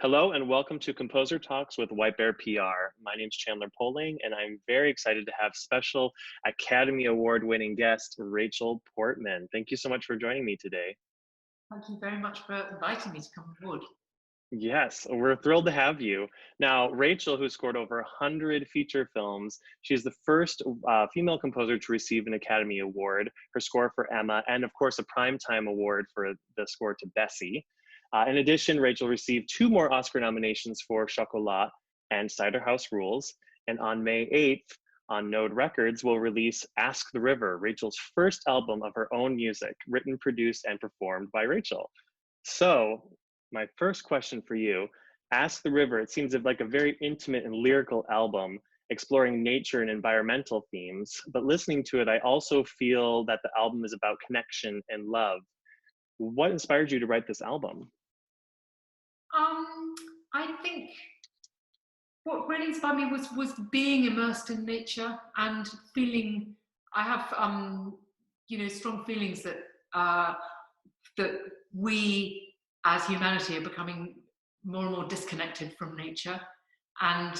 Hello and welcome to Composer Talks with White Bear PR. My name is Chandler Poling, and I'm very excited to have special Academy Award winning guest Rachel Portman. Thank you so much for joining me today. Thank you very much for inviting me to come aboard. Yes, we're thrilled to have you. Now, Rachel, who scored over 100 feature films, she's the first female composer to receive an Academy Award. Her score for Emma, and of course, a Primetime Award for the score to Bessie. In addition, Rachel received two more Oscar nominations for Chocolat and Cider House Rules. And on May 8th, on Node Records, will release Ask the River, Rachel's first album of her own music, written, produced, and performed by Rachel. So, my first question for you, Ask the River, it seems like a very intimate and lyrical album exploring nature and environmental themes, but listening to it, I also feel that the album is about connection and love. What inspired you to write this album? Um, I think what really inspired me was being immersed in nature and feeling. I have strong feelings that that we as humanity are becoming more and more disconnected from nature, and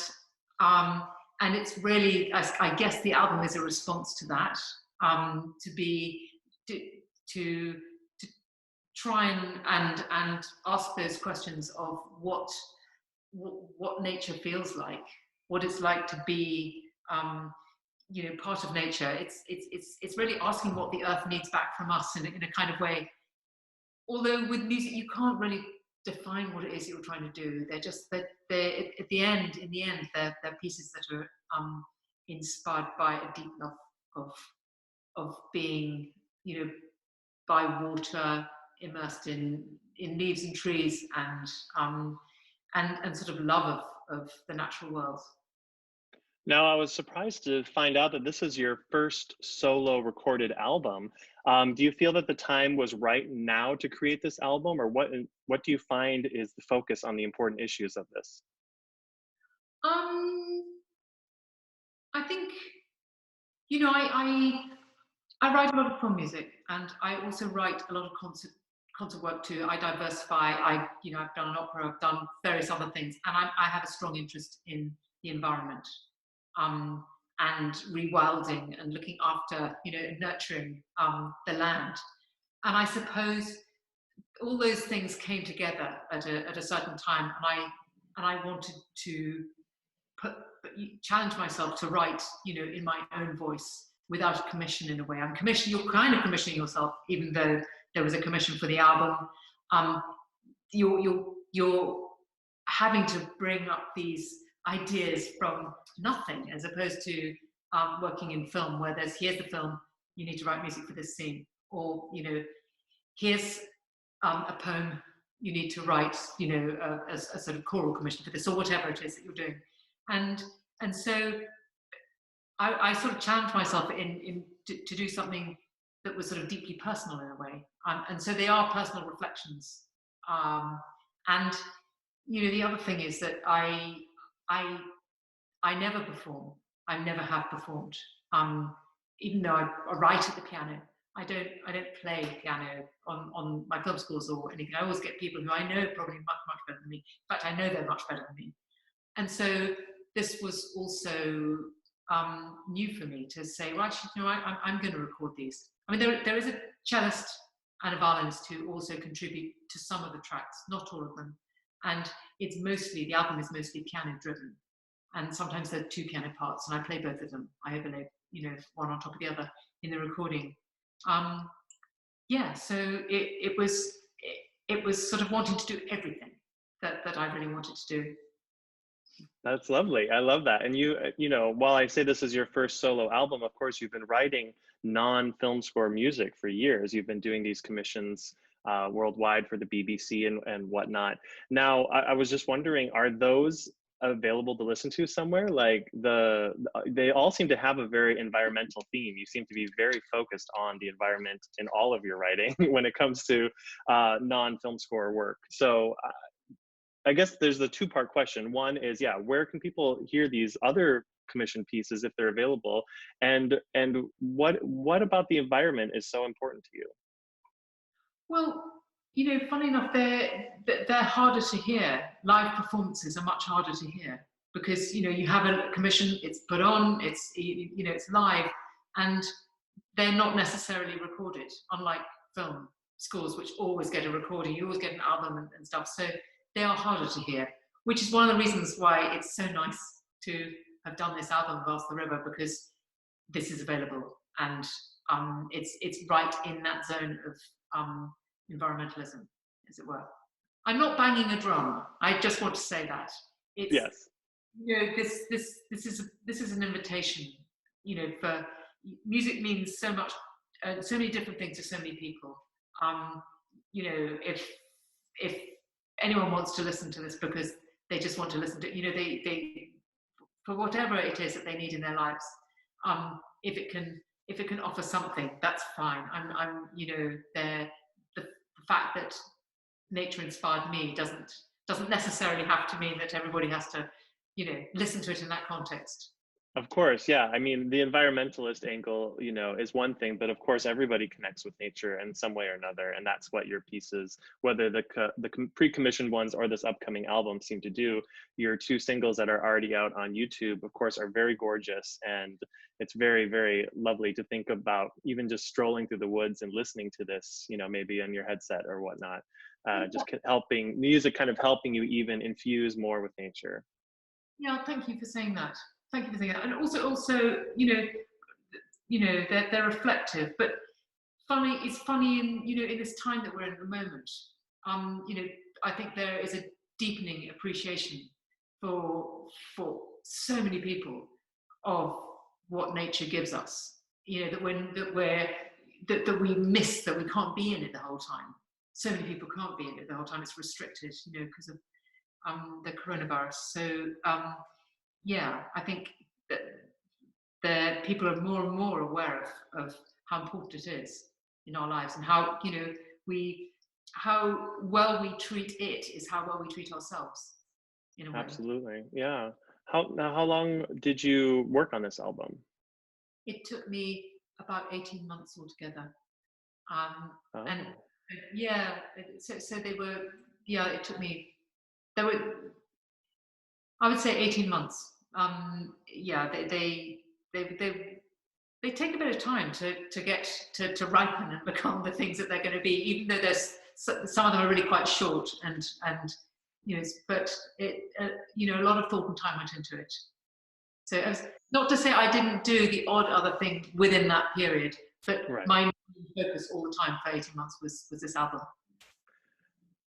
um, and it's really, I guess, the album is a response to that. To be to try and ask those questions of what nature feels like, what it's like to be part of nature. It's really asking what the earth needs back from us in a kind of way. Although with music you can't really define what it is you're trying to do. They're just that they're at the end. In the end, they're pieces that are inspired by a deep love of being, by water, immersed in leaves and trees, and sort of love of the natural world. Now, I was surprised to find out that this is your first solo recorded album. Do you feel that the time was right now to create this album, or what do you find is the focus on the important issues of this? Um, I think I write a lot of film music, and I also write a lot of concert work too. I diversify. I've done an opera. I've done various other things, and I have a strong interest in the environment. Um, and rewilding and looking after, nurturing the land. And I suppose all those things came together at a certain time, and I wanted to put challenge myself to write, in my own voice without a commission. In a way, you're kind of commissioning yourself, even though there was a commission for the album. Um, you're having to bring up these ideas from nothing, as opposed to working in film, where here's the film, you need to write music for this scene, or here's a poem you need to write, a sort of choral commission for this, or whatever it is that you're doing. And so I sort of challenged myself to do something that was sort of deeply personal in a way. And so they are personal reflections. And the other thing is that I never perform. I never have performed. Even though I write at the piano, I don't play piano on my film scores or anything. I always get people who I know probably much better than me. In fact, I know they're much better than me. And so this was also new for me to say, well, actually, I'm going to record these. I mean, there is a cellist and a violinist who also contribute to some of the tracks, not all of them. And the album is mostly piano driven. And sometimes there are two piano parts, and I play both of them. I overlay, one on top of the other in the recording. So it was sort of wanting to do everything that I really wanted to do. That's lovely. I love that. And while I say this is your first solo album, of course, you've been writing non-film score music for years. You've been doing these commissions worldwide for the BBC and whatnot. Now, I was just wondering, are those available to listen to somewhere? Like they all seem to have a very environmental theme. You seem to be very focused on the environment in all of your writing when it comes to non-film score work. So I guess there's the two-part question. One is, where can people hear these other commission pieces if they're available? And what about the environment is so important to you? Well, funny enough, they're harder to hear. Live performances are much harder to hear because you have a commission, it's put on, it's live, and they're not necessarily recorded, unlike film scores, which always get a recording. You always get an album and stuff. So they are harder to hear, which is one of the reasons why it's so nice to have done this album, Vast the River, because this is available and it's right in that zone of environmentalism, as it were. I'm not banging a drum. I just want to say that it's Yes. This is an invitation. For music means so much, so many different things to so many people. If anyone wants to listen to this because they just want to listen to, they for whatever it is that they need in their lives, if it can offer something, that's fine. The fact that nature inspired me doesn't necessarily have to mean that everybody has to, listen to it in that context. Of course, yeah. I mean, the environmentalist angle, is one thing, but of course, everybody connects with nature in some way or another, and that's what your pieces, whether the pre-commissioned ones or this upcoming album, seem to do. Your 2 singles that are already out on YouTube, of course, are very gorgeous, and it's very, very lovely to think about even just strolling through the woods and listening to this, maybe on your headset or whatnot. Just helping music, kind of helping you even infuse more with nature. Yeah, thank you for saying that. Thank you for saying that. And also, they're reflective, but it's funny in this time that we're in at the moment. I think there is a deepening appreciation for so many people of what nature gives us. That we miss, that we can't be in it the whole time. So many people can't be in it the whole time. It's restricted, because of the coronavirus. So I think that the people are more and more aware of how important it is in our lives, and how how well we treat it is how well we treat ourselves, in a way. Absolutely, yeah. How long did you work on this album? It took me about 18 months altogether. Oh. And so they were, it took me, I would say 18 months. They take a bit of time to get to ripen and become the things that they're going to be, even though there's some of them are really quite short and but a lot of thought and time went into it. So not to say I didn't do the odd other thing within that period, but right. My focus all the time for 18 months was this album.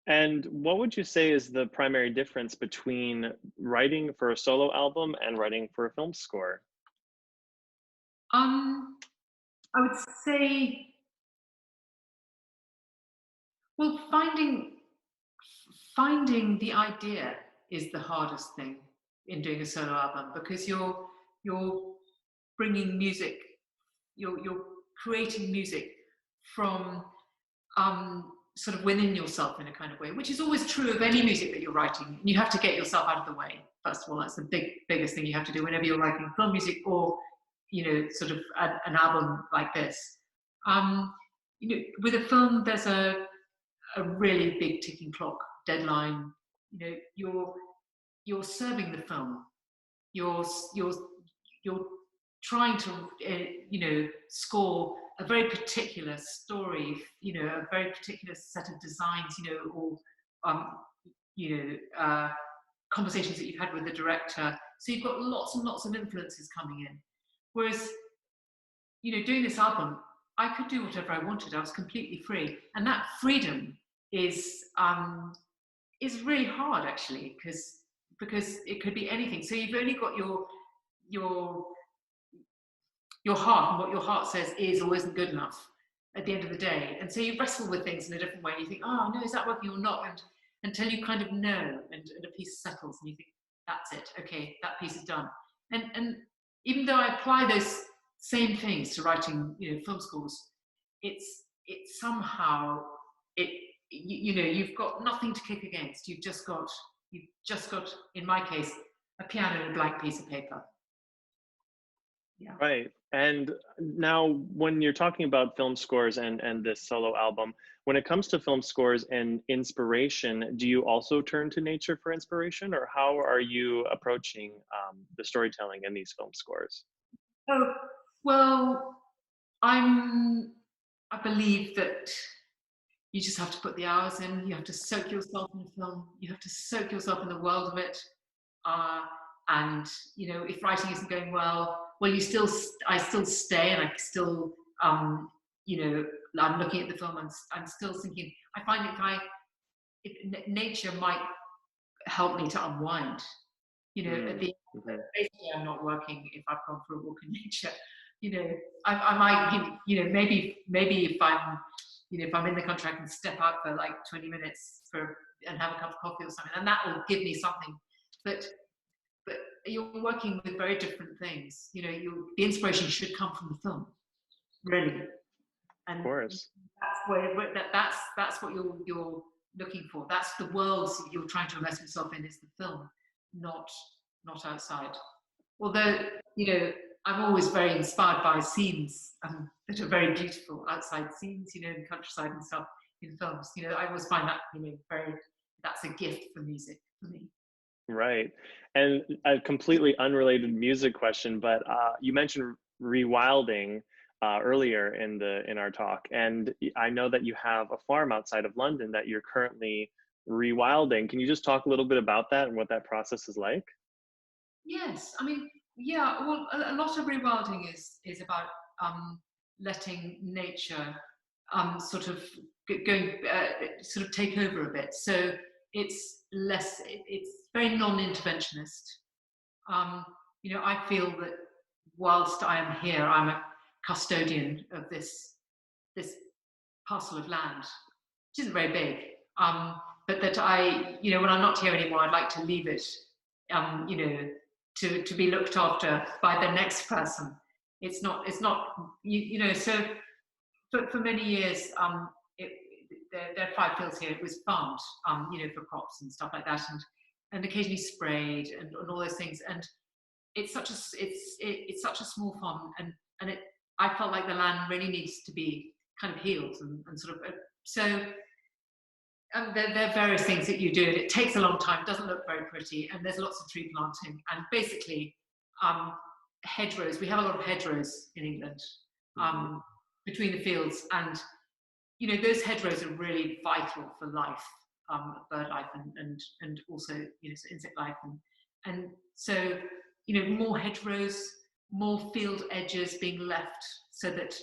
And what would you say is the primary difference between writing for a solo album and writing for a film score? I would say, well, finding the idea is the hardest thing in doing a solo album, because you're bringing music, you're creating music from sort of within yourself in a kind of way, which is always true of any music that you're writing. You have to get yourself out of the way. First of all, that's the biggest thing you have to do whenever you're writing film music or sort of an album like this. With a film, there's a really big ticking clock deadline. You're serving the film. You're trying to score a very particular story, a very particular set of designs, or conversations that you've had with the director. So you've got lots and lots of influences coming in. Whereas, doing this album, I could do whatever I wanted. I was completely free, and that freedom is really hard, actually, because it could be anything. So you've only got your heart, and what your heart says is or isn't good enough at the end of the day. And so you wrestle with things in a different way. And you think, oh no, is that working or not? And until you kind of know, and a piece settles, and you think, that's it. Okay, that piece is done. And even though I apply those same things to writing, film scores, it's somehow you've got nothing to kick against. You've just got, in my case, a piano and a blank piece of paper. Yeah. Right. And now, when you're talking about film scores and this solo album, when it comes to film scores and inspiration, do you also turn to nature for inspiration, or how are you approaching the storytelling in these film scores? Oh, well, I'm, I believe that you just have to put the hours in. You have to soak yourself in the film. You have to soak yourself in the world of it. Uh, and if writing isn't going well, I still stay, and I still, you know, I'm looking at the film, and I'm still thinking. I find nature might help me to unwind. At Mm, the mhm. basically I'm not working if I've gone for a walk in nature. You know, I might, maybe if I'm in the country, I can step out for like 20 minutes and have a cup of coffee or something, and that will give me something. But but you're working with very different things. The inspiration should come from the film, really, Of and course. that's what you're looking for. That's the world you're trying to immerse yourself in, is the film, not outside. Although, I'm always very inspired by scenes that are very beautiful, outside scenes, in countryside and stuff, in films. I always find that, that's a gift for music for me. Right. And a completely unrelated music question, but you mentioned rewilding earlier in our talk, and I know that you have a farm outside of London that you're currently rewilding. Can you just talk a little bit about that and what that process is like? Yes, I mean, yeah. Well, a lot of rewilding is about letting nature sort of going sort of take over a bit. So it's less. It's very non-interventionist. Um, I feel that whilst I am here, I'm a custodian of this parcel of land, which isn't very big. But that when I'm not here anymore, I'd like to leave it, um, you know, to be looked after by the next person. It's not, so for many years, it, there are 5 fields here. It was farmed, for crops and stuff like that, and occasionally sprayed and all those things. And it's such a it's such a small farm, and I felt like the land really needs to be kind of healed and sort of so. There are various things that you do, and it takes a long time, doesn't look very pretty, and there's lots of tree planting, and basically um, hedgerows. We have a lot of hedgerows in England Hmm. between the fields, and those hedgerows are really vital for life, bird life, and also so insect life, and so more hedgerows, more field edges being left, so that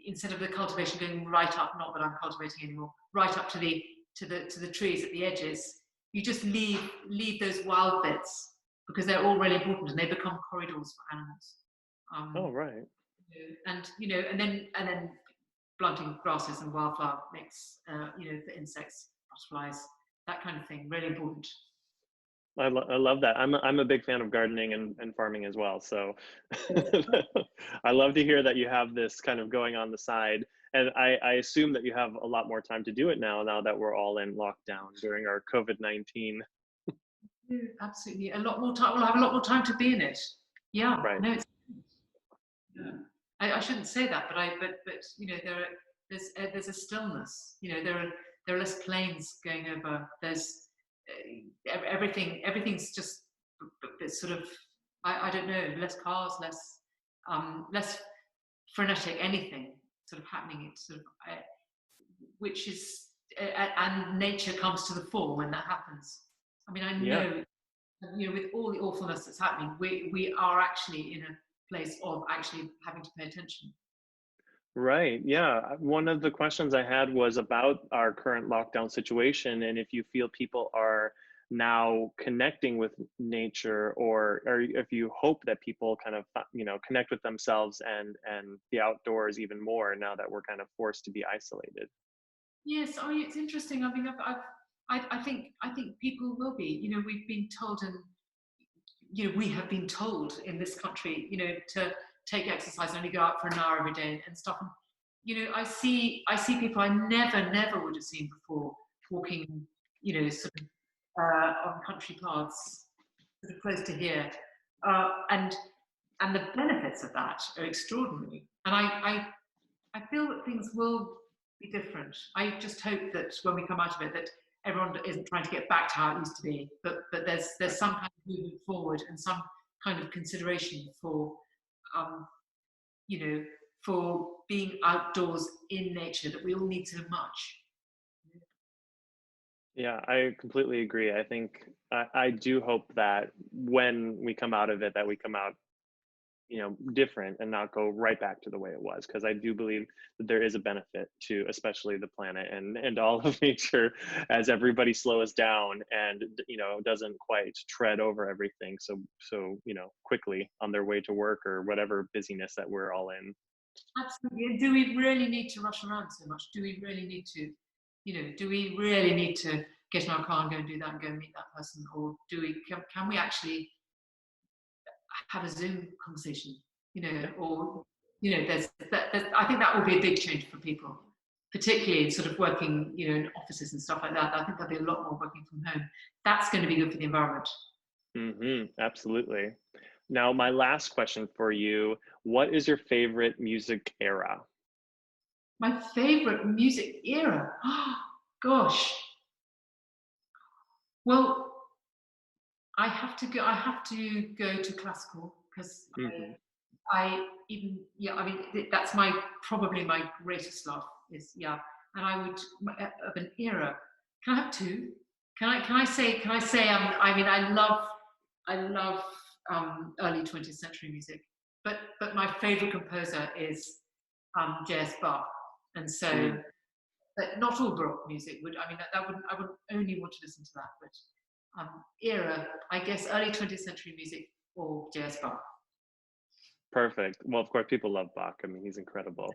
instead of the cultivation going right up, not that I'm cultivating anymore, right up to the trees at the edges, you just leave those wild bits, because they're all really important, and they become corridors for animals. Oh, Um, right. and then planting grasses and wildflower mix, for insects, butterflies, that kind of thing, really important. I love that. I'm a big fan of gardening and farming as well. So I love to hear that you have this kind of going on the side. And I assume that you have a lot more time to do it now that we're all in lockdown during our COVID-19. Yeah, absolutely, a lot more time. We'll have a lot more time to be in it. Yeah, Right. no, it's, yeah. I shouldn't say that, but there's a stillness. There are less planes going over. There's everything's just it's sort of, I don't know, less cars, less frenetic, anything sort of happening. It's sort of which is and nature comes to the fore when that happens. I mean, I Yeah. know, with all the awfulness that's happening, we are actually in a place of actually having to pay attention. Right. Yeah. One of the questions I had was about our current lockdown situation, and if you feel people are now connecting with nature, or if you hope that people kind of, connect with themselves and the outdoors even more now that we're kind of forced to be isolated. Yes, I mean, it's interesting. I mean, I think people will be. We've been told, and we have been told in this country, to take exercise and only go out for an hour every day and stuff. And, I see people I never would have seen before walking, sort of on country paths, sort of close to here, and and the benefits of that are extraordinary. And I feel that things will be different. I just hope that when we come out of it, that everyone isn't trying to get back to how it used to be, but there's some kind of movement forward and some kind of consideration for, you know, for being outdoors in nature that we all need so much. Yeah, I completely agree. I think I do hope that when we come out of it, that we come out, different and not go right back to the way it was. Because I do believe that there is a benefit to, especially the planet and all of nature, as everybody slows down and doesn't quite tread over everything so quickly on their way to work or whatever busyness that we're all in. Absolutely. And do we really need to rush around so much? Do we really need to, do we really need to get in our car and go and do that and go and meet that person? Or can we actually have a Zoom conversation, or, I think that will be a big change for people, particularly in sort of working, in offices and stuff like that. I think there'll be a lot more working from home. That's going to be good for the environment. Absolutely. Now, my last question for you, what is your favorite music era? My favorite music era? Oh, gosh. Well, I have to go to classical because I even, I mean, that's probably my greatest love is, and I would, of an era. Can I have two? Can I say, I mean, I love early 20th century music, but my favorite composer is J.S. Bach. And so, but not all Baroque music would, I mean, I would only want to listen to that, but era, I guess early 20th century music or J.S. Bach. Perfect. Well, of course, people love Bach. I mean, he's incredible.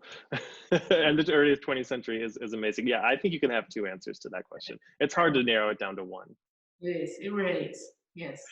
And the earliest 20th century is amazing. Yeah, I think you can have two answers to that question. It's hard to narrow it down to one. It is. It really is. Yes.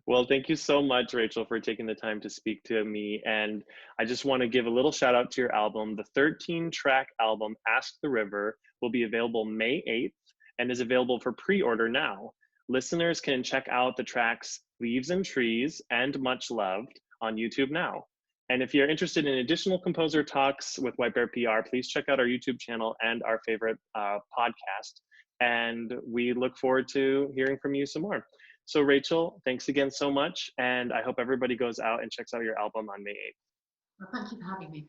Well, thank you so much, Rachel, for taking the time to speak to me. And I just want to give a little shout out to your album. The 13-track album, Ask the River, will be available May 8th and is available for pre-order now. Listeners can check out the tracks Leaves and Trees and Much Loved on YouTube now. And if you're interested in additional composer talks with White Bear PR, please check out our YouTube channel and our favorite podcast. And we look forward to hearing from you some more. So Rachel, thanks again so much. And I hope everybody goes out and checks out your album on May 8th. Well, thank you for having me.